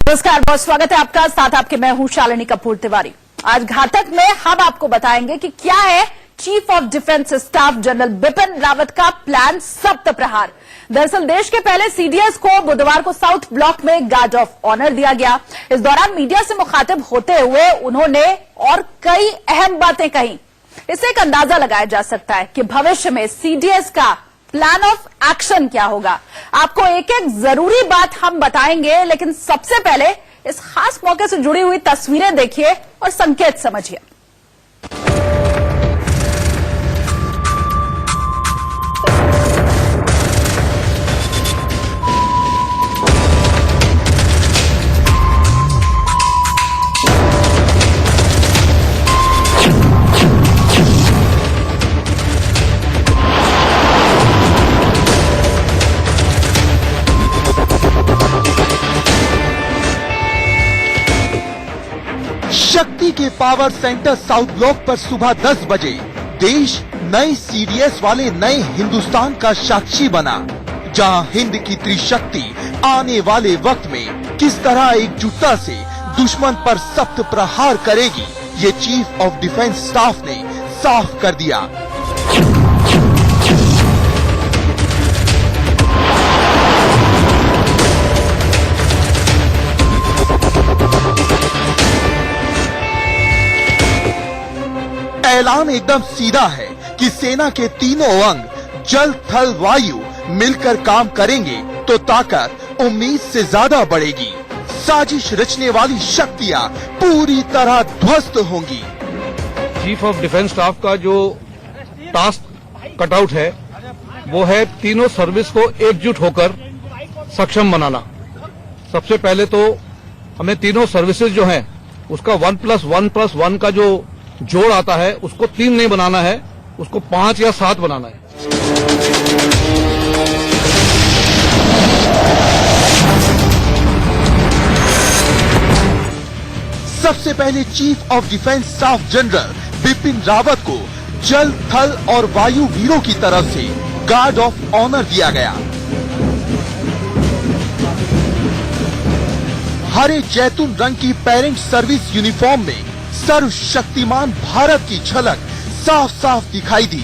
नमस्कार, बहुत स्वागत है आपका। साथ आपके मैं हूं शालिनी कपूर तिवारी। आज घातक में हम आपको बताएंगे कि क्या है chief of defence staff general Bipin Rawat का प्लान सप्त प्रहार। दरअसल देश के पहले सीडीएस को बुधवार को साउथ ब्लॉक में गार्ड ऑफ ऑनर दिया गया। इस दौरान मीडिया से मुखातिब होते हुए उन्होंने और कई अहम बातें कही। इससे एक अंदाजा लगाया जा सकता है कि भविष्य में सीडीएस का प्लान ऑफ एक्शन क्या होगा। आपको एक एक जरूरी बात हम बताएंगे, लेकिन सबसे पहले इस खास मौके से जुड़ी हुई तस्वीरें देखिए और संकेत समझिए। शक्ति के पावर सेंटर साउथ ब्लॉक पर सुबह 10 बजे देश नए सीडीएस वाले नए हिंदुस्तान का साक्षी बना, जहां हिंद की त्रिशक्ति आने वाले वक्त में किस तरह एकजुटता से दुश्मन पर सख्त प्रहार करेगी, ये चीफ ऑफ डिफेंस स्टाफ ने साफ कर दिया। ऐलान एकदम सीधा है कि सेना के तीनों अंग जल थल वायु मिलकर काम करेंगे तो ताकत उम्मीद से ज्यादा बढ़ेगी। साजिश रचने वाली शक्तियां पूरी तरह ध्वस्त होंगी। चीफ ऑफ डिफेंस स्टाफ का जो टास्क कटआउट है वो है तीनों सर्विस को एकजुट होकर सक्षम बनाना। सबसे पहले तो हमें तीनों सर्विसेज जो हैं उसका 1+1+1 का जो जोड़ आता है उसको 3 नहीं बनाना है, उसको 5 या 7 बनाना है। सबसे पहले chief of defence staff general Bipin Rawat को जल थल और वायु वीरों की तरफ से गार्ड ऑफ ऑनर दिया गया। हरे जैतून रंग की पेरेंट सर्विस यूनिफॉर्म में सर्वशक्तिमान भारत की झलक साफ साफ दिखाई दी।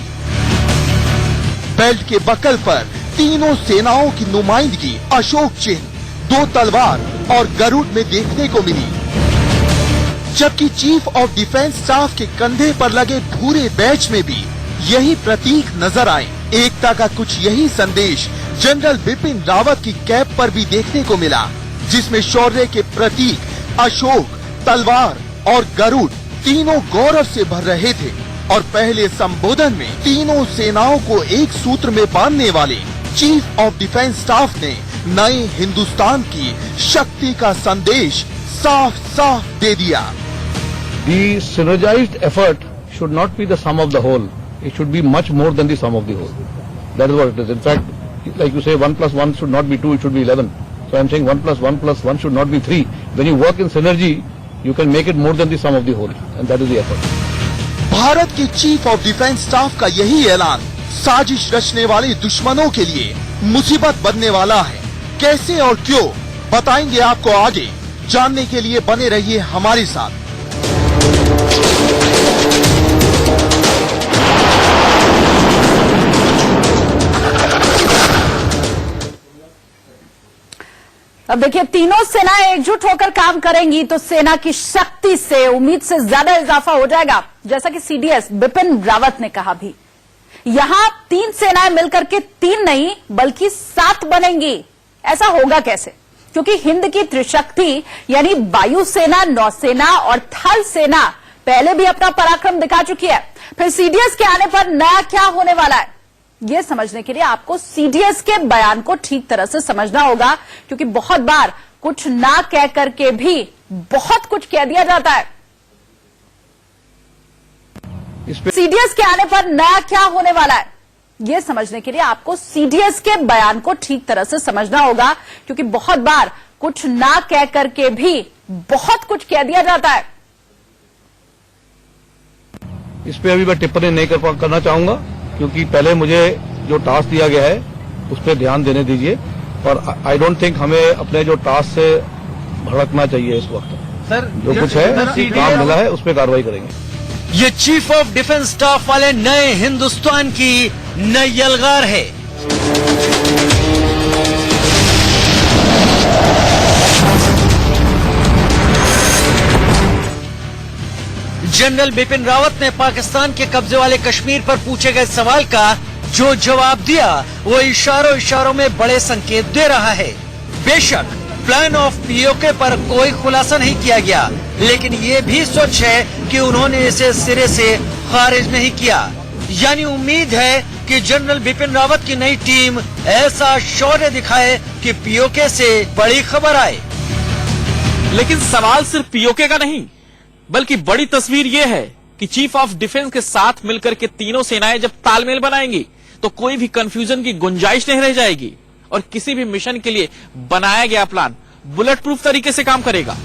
बेल्ट के बकल पर तीनों सेनाओं की नुमाइंदगी अशोक चिन्ह, 2 तलवार और गरुड़ में देखने को मिली, जबकि चीफ ऑफ डिफेंस स्टाफ के कंधे पर लगे भूरे बैच में भी यही प्रतीक नजर आए। एकता का कुछ यही संदेश जनरल बिपिन रावत की कैप पर भी देखने को मिला, जिसमें शौर्य के प्रतीक अशोक, तलवार और गरुड़ तीनों गौरव से भर रहे थे। और पहले संबोधन में तीनों सेनाओं को एक सूत्र में बांधने वाले चीफ ऑफ डिफेंस स्टाफ ने नए हिंदुस्तान की शक्ति का संदेश साफ साफ दे दिया। The synergized effort should not be the sum of the whole. It should be much more than the sum of the whole. That is what it is. In fact, like you say, 1+1 should not be 2, it should be 11. So I am saying 1+1+1 should not be 3. When you work in synergy, you can make it more than the sum of the whole, and that is the effort. Bharat के chief of defence staff का यही ऐलान साजिश रचने वाले दुश्मनों के लिए मुसीबत बनने वाला है। कैसे और क्यों बताएंगे आपको आगे। जानने के लिए बने रहिए हमारे साथ। अब देखिए, तीनों सेनाएं एकजुट होकर काम करेंगी तो सेना की शक्ति से उम्मीद से ज्यादा इजाफा हो जाएगा, जैसा कि सीडीएस बिपिन रावत ने कहा भी। यहां 3 सेनाएं मिलकर के 3 नहीं बल्कि 7 बनेंगी। ऐसा होगा कैसे? क्योंकि हिंद की त्रिशक्ति यानी वायुसेना, नौसेना और थल सेना पहले भी अपना पराक्रम दिखा चुकी है। फिर सीडीएस के आने पर नया क्या होने वाला है, ये समझने के लिए आपको सीडीएस के बयान को ठीक तरह से समझना होगा, क्योंकि बहुत बार कुछ ना कह करके भी बहुत कुछ कह दिया जाता है। सीडीएस के आने पर नया क्या होने वाला है, ये समझने के लिए आपको सीडीएस के बयान को ठीक तरह से समझना होगा, क्योंकि बहुत बार कुछ ना कह करके भी बहुत कुछ कह दिया जाता है। इस पे अभी मैं टिप्पणी नहीं करना चाहूंगा, क्योंकि पहले मुझे जो टास्क दिया गया है उस पर ध्यान देने दीजिए। और आई डोंट थिंक हमें अपने जो टास्क से भड़कना चाहिए इस वक्त। सर जो कुछ है काम मिला है उस पर कार्रवाई करेंगे। ये चीफ ऑफ डिफेंस स्टाफ वाले नए हिंदुस्तान की नई यलगार है। जनरल बिपिन रावत ने पाकिस्तान के कब्जे वाले कश्मीर पर पूछे गए सवाल का जो जवाब दिया वो इशारों इशारों में बड़े संकेत दे रहा है। बेशक प्लान ऑफ पीओके पर कोई खुलासा नहीं किया गया, लेकिन ये भी सच है कि उन्होंने इसे सिरे से खारिज नहीं किया। यानी उम्मीद है कि जनरल बिपिन रावत की नई टीम ऐसा शौर्य दिखाए कि पीओके से बड़ी खबर आए। लेकिन सवाल सिर्फ पीओके का नहीं, बल्कि बड़ी तस्वीर ये है कि चीफ ऑफ डिफेंस के साथ मिलकर के तीनों सेनाएं जब तालमेल बनाएंगी तो कोई भी कंफ्यूजन की गुंजाइश नहीं रह जाएगी और किसी भी मिशन के लिए बनाया गया प्लान बुलेट प्रूफ तरीके से काम करेगा।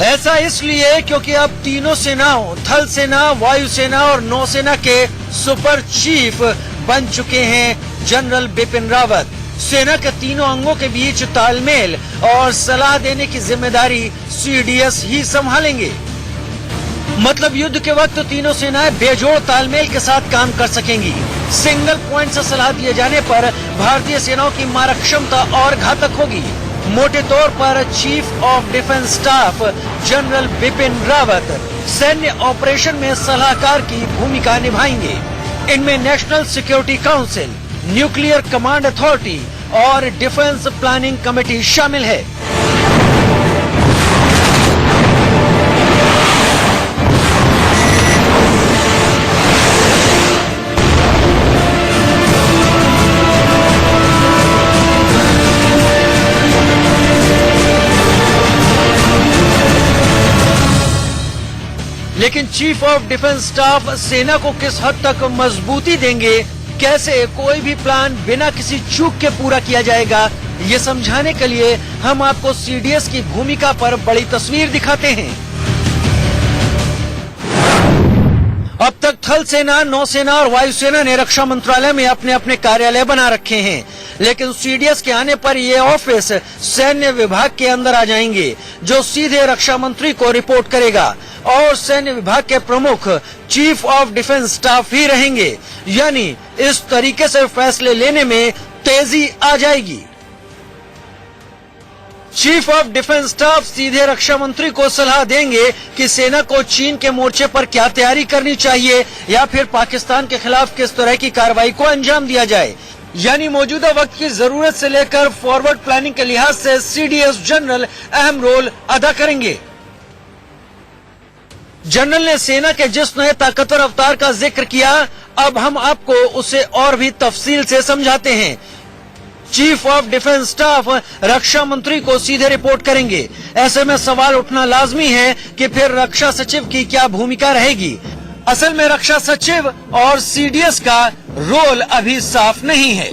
ऐसा इसलिए क्योंकि अब तीनों सेनाओं, थल सेना, वायुसेना और नौसेना के सुपर चीफ बन चुके हैं जनरल बिपिन रावत। सेना के तीनों अंगों के बीच तालमेल और सलाह देने की जिम्मेदारी सीडीएस ही संभालेंगे। मतलब युद्ध के वक्त तीनों सेनाएं बेजोड़ तालमेल के साथ काम कर सकेंगी। सिंगल पॉइंट से सलाह दिए जाने पर भारतीय सेनाओं की मारक क्षमता और घातक होगी। मोटे तौर पर chief of defence staff general Bipin Rawat सैन्य ऑपरेशन में सलाहकार की भूमिका निभाएंगे। इनमें national security council, nuclear command authority और डिफेंस प्लानिंग कमेटी शामिल है। लेकिन चीफ ऑफ डिफेंस स्टाफ सेना को किस हद तक मजबूती देंगे, कैसे कोई भी प्लान बिना किसी चूक के पूरा किया जाएगा, ये समझाने के लिए हम आपको सीडीएस की भूमिका पर बड़ी तस्वीर दिखाते हैं। अब तक थल सेना, नौसेना और वायुसेना ने रक्षा मंत्रालय में अपने अपने कार्यालय बना रखे हैं, लेकिन सीडीएस के आने पर ये ऑफिस सैन्य विभाग के अंदर आ जाएंगे, जो सीधे रक्षा मंत्री को रिपोर्ट करेगा और सैन्य विभाग के प्रमुख चीफ ऑफ डिफेंस स्टाफ ही रहेंगे। यानी इस तरीके से फैसले लेने में तेजी आ जाएगी। चीफ ऑफ डिफेंस स्टाफ सीधे रक्षा मंत्री को सलाह देंगे कि सेना को चीन के मोर्चे पर क्या तैयारी करनी चाहिए या फिर पाकिस्तान के खिलाफ किस तरह की कार्रवाई को अंजाम दिया जाए। यानी मौजूदा वक्त की जरूरत से लेकर फॉरवर्ड प्लानिंग के लिहाज से सीडीएस जनरल अहम रोल अदा करेंगे। जनरल ने सेना के जिस नए ताकतवर अवतार का जिक्र किया, अब हम आपको उसे और भी तफसील से समझाते हैं। चीफ ऑफ डिफेंस स्टाफ रक्षा मंत्री को सीधे रिपोर्ट करेंगे। ऐसे में सवाल उठना लाजमी है कि फिर रक्षा सचिव की क्या भूमिका रहेगी। असल में रक्षा सचिव और सीडीएस का रोल अभी साफ नहीं है।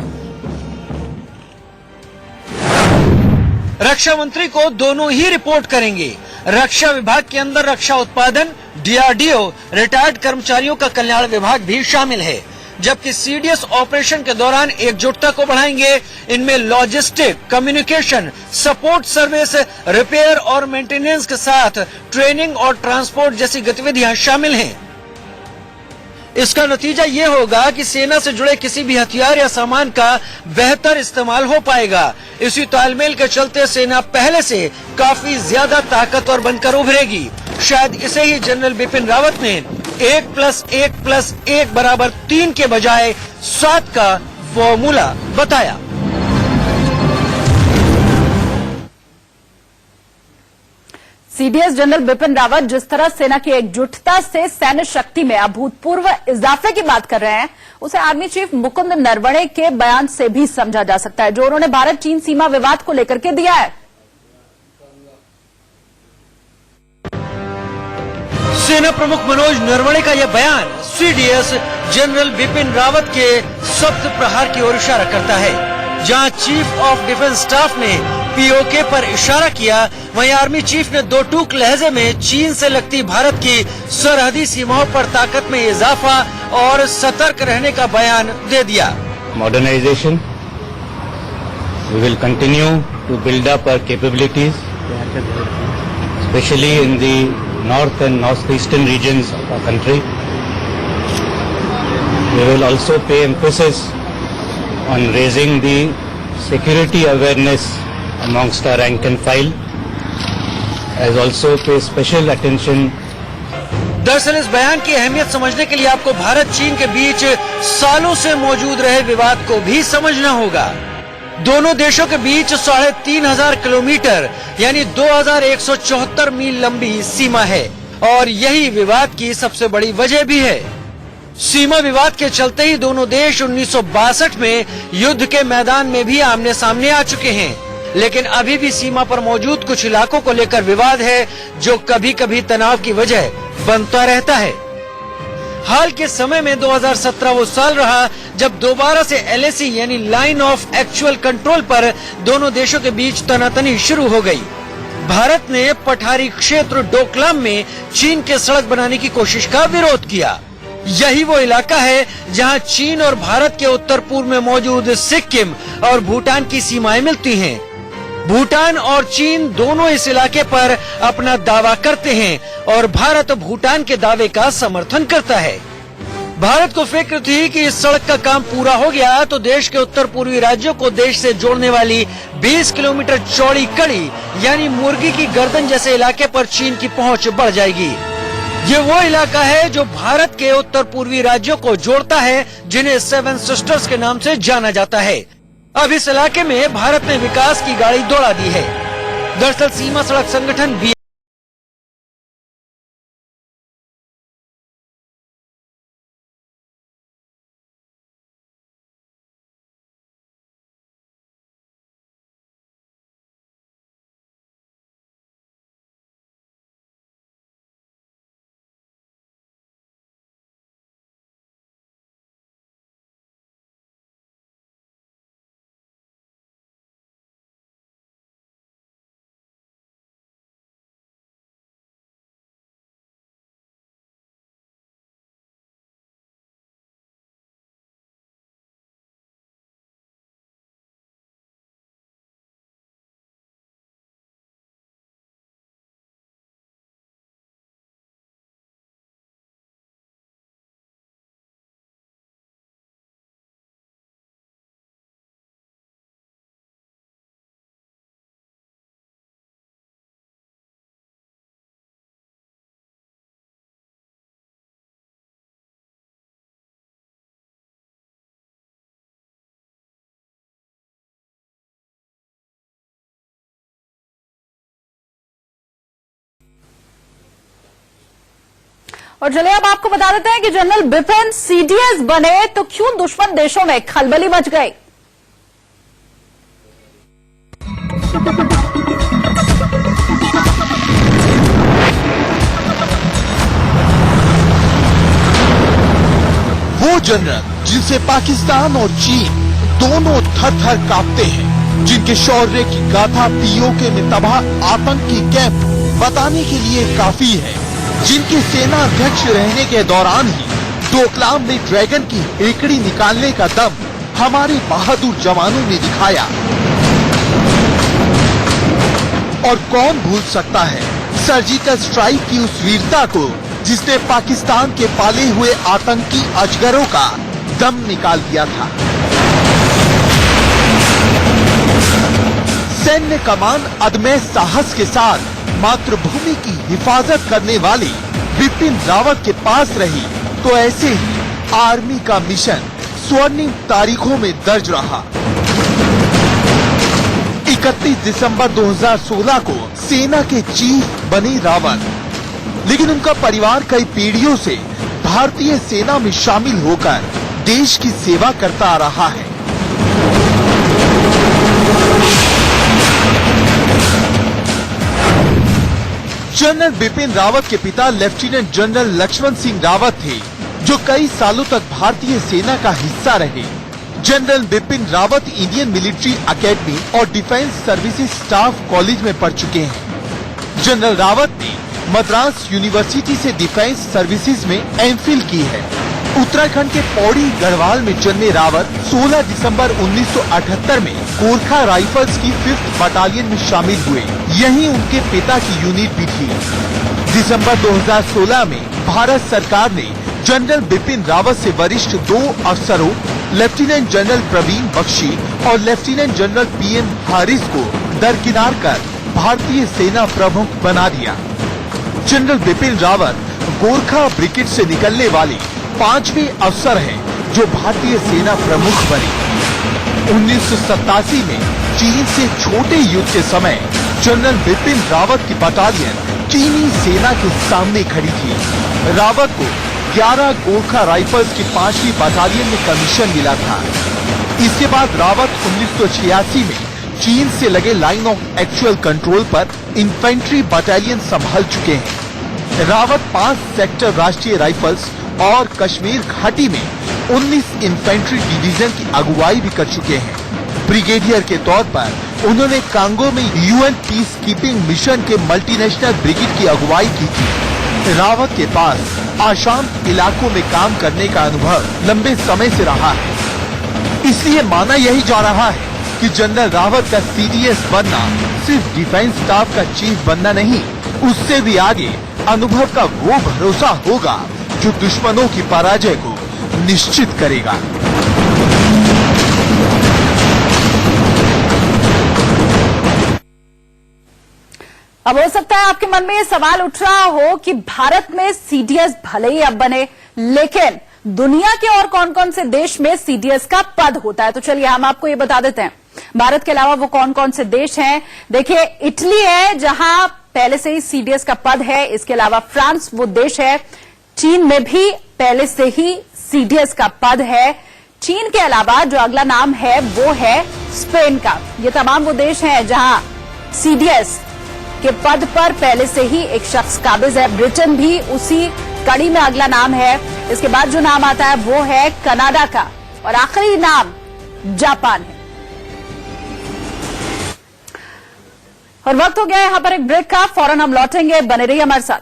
रक्षा मंत्री को दोनों ही रिपोर्ट करेंगे। रक्षा विभाग के अंदर रक्षा उत्पादन, डीआरडीओ, रिटायर्ड कर्मचारियों का कल्याण विभाग भी शामिल है, जबकि सीडीएस ऑपरेशन के दौरान एकजुटता को बढ़ाएंगे। इनमें logistic, communication, support service, repair और मेंटेनेंस के साथ ट्रेनिंग और ट्रांसपोर्ट जैसी गतिविधियां शामिल हैं। इसका नतीजा ये होगा कि सेना से जुड़े किसी भी हथियार या सामान का बेहतर इस्तेमाल हो पाएगा। इसी तालमेल के चलते सेना पहले से काफी ज्यादा ताकतवर बनकर उभरेगी। शायद इसे ही जनरल बिपिन रावत ने 1+1+1 = 3 के बजाय 7 का फॉर्मूला बताया। सीडीएस जनरल बिपिन रावत जिस तरह सेना की एकजुटता से सैन्य शक्ति में अभूतपूर्व इजाफे की बात कर रहे हैं, उसे आर्मी चीफ मुकुंद नरवणे के बयान से भी समझा जा सकता है, जो उन्होंने भारत चीन सीमा विवाद को लेकर के दिया है। सेना प्रमुख मनोज नरवणे का यह बयान सीडीएस जनरल बिपिन रावत के सख्त प्रहार की ओर इशारा करता है। जहां चीफ ऑफ डिफेंस स्टाफ ने पीओके पर इशारा किया, वहीं आर्मी चीफ ने दो टूक लहजे में चीन से लगती भारत की सरहदी सीमाओं पर ताकत में इजाफा और सतर्क रहने का बयान दे दिया। Modernization, we will continue to build up our capabilities especially in the north and northeastern regions of our country. We will also pay emphasis on raising the security awareness amongst our rank and file, as also pay special attention. दरअसल इस बयान की अहमियत समझने के लिए आपको भारत चीन के बीच सालों से मौजूद रहे विवाद को भी समझना होगा। दोनों देशों के बीच 3,500 किलोमीटर यानी 2,174 मील लंबी सीमा है और यही विवाद की सबसे बड़ी वजह भी है। सीमा विवाद के चलते ही दोनों देश 1962 में युद्ध के मैदान में भी आमने सामने आ चुके हैं, लेकिन अभी भी सीमा पर मौजूद कुछ इलाकों को लेकर विवाद है जो कभी कभी तनाव की वजह बनता रहता है। हाल के समय में 2017 वो साल रहा जब दोबारा से LAC यानी लाइन ऑफ एक्चुअल कंट्रोल पर दोनों देशों के बीच तनातनी शुरू हो गई। भारत ने पठारी क्षेत्र डोकलाम में चीन के सड़क बनाने की कोशिश का विरोध किया। यही वो इलाका है जहां चीन और भारत के उत्तर पूर्व में मौजूद सिक्किम और भूटान की सीमाएं मिलती हैं। भूटान और चीन दोनों इस इलाके पर अपना दावा करते हैं और भारत भूटान के दावे का समर्थन करता है। भारत को फिक्र थी कि इस सड़क का काम पूरा हो गया तो देश के उत्तर पूर्वी राज्यों को देश से जोड़ने वाली 20 किलोमीटर चौड़ी कड़ी यानी मुर्गी की गर्दन जैसे इलाके पर चीन की पहुंच बढ़ जाएगी। ये वो इलाका है जो भारत के उत्तर पूर्वी राज्यों को जोड़ता है, जिन्हें 7 सिस्टर्स के नाम से जाना जाता है। अब इस इलाके में भारत ने विकास की गाड़ी दौड़ा दी है। दरअसल सीमा सड़क संगठन और चलिए अब आपको बता देते हैं कि जनरल बिपिन CDS बने तो क्यों दुश्मन देशों में खलबली मच गई। वो जनरल जिनसे पाकिस्तान और चीन दोनों थर-थर कांपते हैं, जिनके शौर्य की गाथा POK में तबाह आतंकी कैंप बताने के लिए काफी है, जिनके सेना अध्यक्ष रहने के दौरान ही डोकलाम में ड्रैगन की हेकड़ी निकालने का दम हमारे बहादुर जवानों ने दिखाया। और कौन भूल सकता है सर्जिकल स्ट्राइक की उस वीरता को जिसने पाकिस्तान के पाले हुए आतंकी अजगरों का दम निकाल दिया था। सैन्य कमान अदम्य साहस के साथ मातृभूमि की हिफाजत करने वाले बिपिन रावत के पास रही तो ऐसे ही आर्मी का मिशन स्वर्णिम तारीखों में दर्ज रहा। 31 दिसंबर 2016 को सेना के चीफ बने रावत, लेकिन उनका परिवार कई पीढ़ियों से भारतीय सेना में शामिल होकर देश की सेवा करता आ रहा है। जनरल बिपिन रावत के पिता लेफ्टिनेंट जनरल लक्ष्मण सिंह रावत थे, जो कई सालों तक भारतीय सेना का हिस्सा रहे। General Bipin Rawat Indian military academy और डिफेंस सर्विसेज स्टाफ कॉलेज में पढ़ चुके हैं। जनरल रावत ने मद्रास यूनिवर्सिटी से डिफेंस सर्विसेज में MPhil की है। उत्तराखंड के पौड़ी गढ़वाल में जन्मे रावत 16 दिसंबर 1978 में गोरखा राइफल्स की 5th बटालियन में शामिल हुए। यहीं उनके पिता की यूनिट भी थी। दिसंबर 2016 में भारत सरकार ने जनरल बिपिन रावत से वरिष्ठ 2 अफसरों लेफ्टिनेंट जनरल प्रवीण बख्शी और लेफ्टिनेंट जनरल PM हारिस को दरकिनार कर भारतीय सेना प्रमुख बना दिया। जनरल बिपिन रावत गोरखा ब्रिगेड से निकलने वाले 5वें अफसर हैं जो भारतीय सेना प्रमुख बने। 1987 में चीन से छोटे युद्ध के समय जनरल बिपिन रावत की बटालियन चीनी सेना के सामने खड़ी थी। रावत को 11 गोरखा राइफल्स की 5वीं बटालियन में कमीशन मिला था। इसके बाद रावत 1986 में चीन से लगे लाइन ऑफ एक्चुअल कंट्रोल पर इन्फेंट्री बटालियन संभाल चुके हैं। रावत 5 सेक्टर राष्ट्रीय राइफल्स और कश्मीर घाटी में 19 इन्फेंट्री डिवीजन की अगुवाई भी कर चुके हैं। ब्रिगेडियर के तौर पर उन्होंने कांगो में UN पीस कीपिंग मिशन के मल्टीनेशनल ब्रिगेड की अगुवाई की थी। रावत के पास अशांत इलाकों में काम करने का अनुभव लंबे समय से रहा है। इसलिए माना यही जा रहा है कि जनरल रावत का CDS बनना सिर्फ डिफेंस स्टाफ का चीफ बनना नहीं, उससे भी आगे अनुभव का वो भरोसा होगा जो दुश्मनों की पराजय को निश्चित करेगा। अब हो सकता है आपके मन में ये सवाल उठ रहा हो कि भारत में CDS भले ही अब बने, लेकिन दुनिया के और कौन कौन से देश में CDS का पद होता है। तो चलिए हम आपको ये बता देते हैं। भारत के अलावा वो कौन कौन से देश हैं। देखिए, इटली है जहां पहले से ही CDS का पद है। इसके अलावा फ्रांस वो देश है। चीन में भी पहले से ही CDS का पद है। चीन के अलावा जो अगला नाम है वो है स्पेन का। ये तमाम वो देश हैं जहां CDS के पद पर पहले से ही एक शख्स काबिज है। ब्रिटेन भी उसी कड़ी में अगला नाम है। इसके बाद जो नाम आता है वो है कनाडा का और आखिरी नाम जापान है। और वक्त हो गया यहां पर एक ब्रेक का। फौरन हम लौटेंगे, बने रहिए हमारे साथ।